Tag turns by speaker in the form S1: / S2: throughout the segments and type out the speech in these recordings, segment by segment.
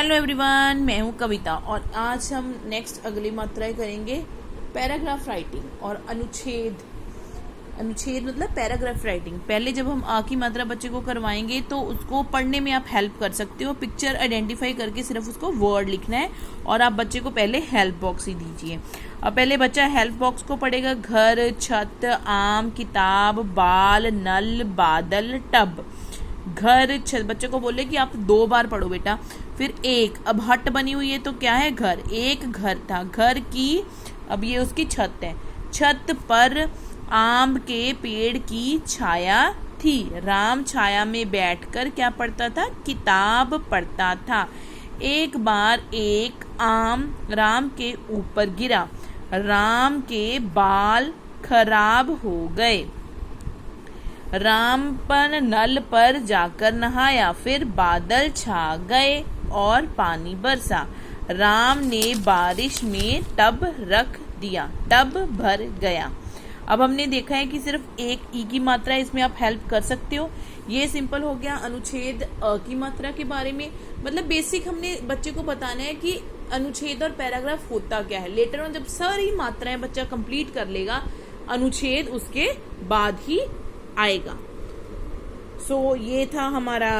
S1: Hello everyone, मैं हूं कविता और आज हम नेक्स्ट अगली मात्राएं करेंगे पैराग्राफ राइटिंग और अनुच्छेद। अनुच्छेद मतलब पैराग्राफ राइटिंग। पहले जब हम आ की मात्रा बच्चे को करवाएंगे तो उसको पढ़ने में आप हेल्प कर सकते हो। पिक्चर आइडेंटिफाई करके सिर्फ उसको वर्ड लिखना है और आप बच्चे को पहले हेल्प बॉक्स ही दीजिए। अब पहले बच्चा हेल्प बॉक्स को पढ़ेगा। घर, छत, आम, किताब, बाल, नल, बादल, टब। घर, छत। बच्चे को बोले कि आप 2 बार पढ़ो बेटा। फिर एक, अब हट बनी हुई है तो क्या है? घर। एक घर था, घर की, अब ये उसकी छत है। छत पर आम के पेड़ की छाया थी। राम छाया में बैठकर क्या पढ़ता था? किताब पढ़ता था। एक बार एक आम राम के ऊपर गिरा। राम के बाल खराब हो गए। रामपन नल पर जाकर नहाया। फिर बादल छा गए और पानी बरसा। राम ने बारिश में टब रख दिया, टब भर गया। अब हमने देखा है कि सिर्फ एक ई की मात्रा, इसमें आप हेल्प कर सकते हो। ये सिंपल हो गया अनुच्छेद अ की मात्रा के बारे में। मतलब बेसिक हमने बच्चे को बताना है कि अनुच्छेद और पैराग्राफ होता क्या है। लेटर ऑन जब सारी मात्राएं बच्चा कंप्लीट कर लेगा, अनुच्छेद उसके बाद ही आएगा। सो ये था हमारा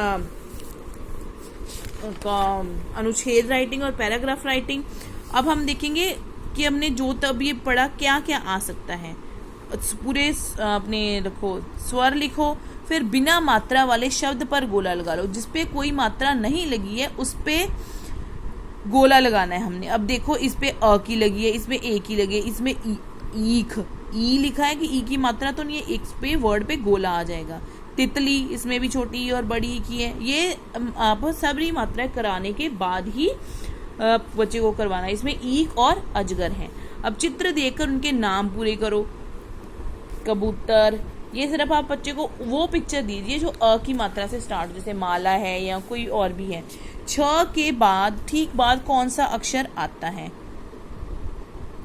S1: अनुच्छेद राइटिंग और पैराग्राफ राइटिंग। अब हम देखेंगे कि हमने जो तब ये पढ़ा क्या क्या आ सकता है। पूरे अपने रखो, स्वर लिखो, फिर बिना मात्रा वाले शब्द पर गोला लगा लो। जिसपे कोई मात्रा नहीं लगी है उस पे गोला लगाना है हमने। अब देखो, इस पे अ की लगी है, इसमें ए की लगी है, इसमें ईख, ई लिखा है कि ई की मात्रा तो नहीं है, इस पे वर्ड पे गोला आ जाएगा। तितली, इसमें भी छोटी और बड़ी की है। ये आप सभी मात्राएं कराने के बाद ही बच्चे को करवाना है। इसमें ईख और अजगर हैं। अब चित्र देखकर उनके नाम पूरे करो। कबूतर, ये सिर्फ आप बच्चे को वो पिक्चर दीजिए जो अ की मात्रा से स्टार्ट, जैसे माला है या कोई और भी है। छ के बाद ठीक बाद कौन सा अक्षर आता है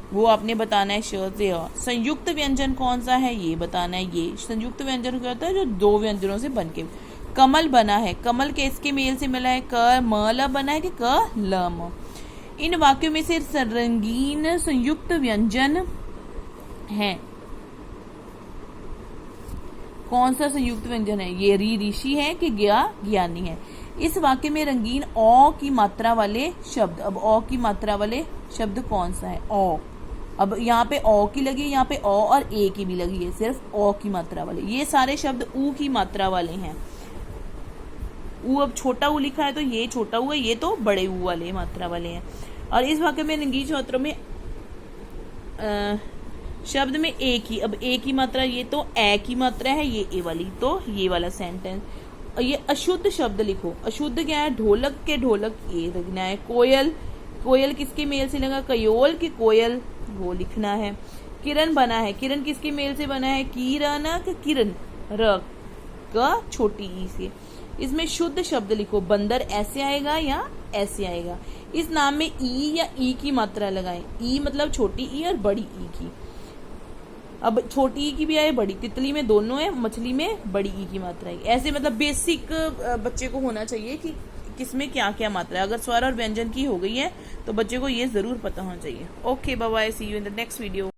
S1: वो आपने बताना है। श से अ। संयुक्त व्यंजन कौन सा है ये बताना है। ये संयुक्त व्यंजन क्या होता है? जो 2 व्यंजनों से बनके। कमल बना है, कमल किसके मेल से मिला है? क म ल बना है कि क ल म। इन वाक्यों में से रंगीन संयुक्त व्यंजन है। कौन सा संयुक्त व्यंजन है? ये ऋषि है कि ज्ञानी है। इस वाक्य में रंगीन औ की मात्रा वाले शब्द। अब औ की मात्रा वाले शब्द कौन सा है? औ। अब यहाँ पे औ की लगी, यहाँ पे औ और ए की भी लगी है, सिर्फ औ की मात्रा वाले। ये सारे शब्द ऊ की मात्रा वाले हैं। ऊ, अब छोटा ऊ लिखा है तो ये छोटा ऊ है, ये तो बड़े ऊ वाले मात्रा वाले हैं। और इस वाक्य में रंगीन छात्रों में शब्द में ए की, अब ए की मात्रा, ये तो ए की मात्रा है, ये ए वाली, तो ये वाला सेंटेंस। और ये अशुद्ध शब्द लिखो। अशुद्ध क्या है? ढोलक के ढोलक ये लिखना है। कोयल, कोयल किसके मेल से लगा? कयोल की कोयल, वो लिखना है। किरण बना है, किरण किसके मेल से बना है? कीराना के किरण, र का छोटी ई से। इसमें शुद्ध शब्द लिखो। बंदर ऐसे आएगा या ऐसे आएगा। इस नाम में ई या ई की मात्रा लगाएं। ई मतलब छोटी ई और बड़ी ई की। अब छोटी ई की भी आए, बड़ी। तितली में दोनों है, मछली में बड़ी ई की मात्रा है। ऐसे मतलब बेसिक बच्चे को होना चाहिए कि किसमें क्या क्या मात्रा है। अगर स्वर और व्यंजन की हो गई है तो बच्चे को ये जरूर पता होना चाहिए। Okay, bye bye, see you in the next video.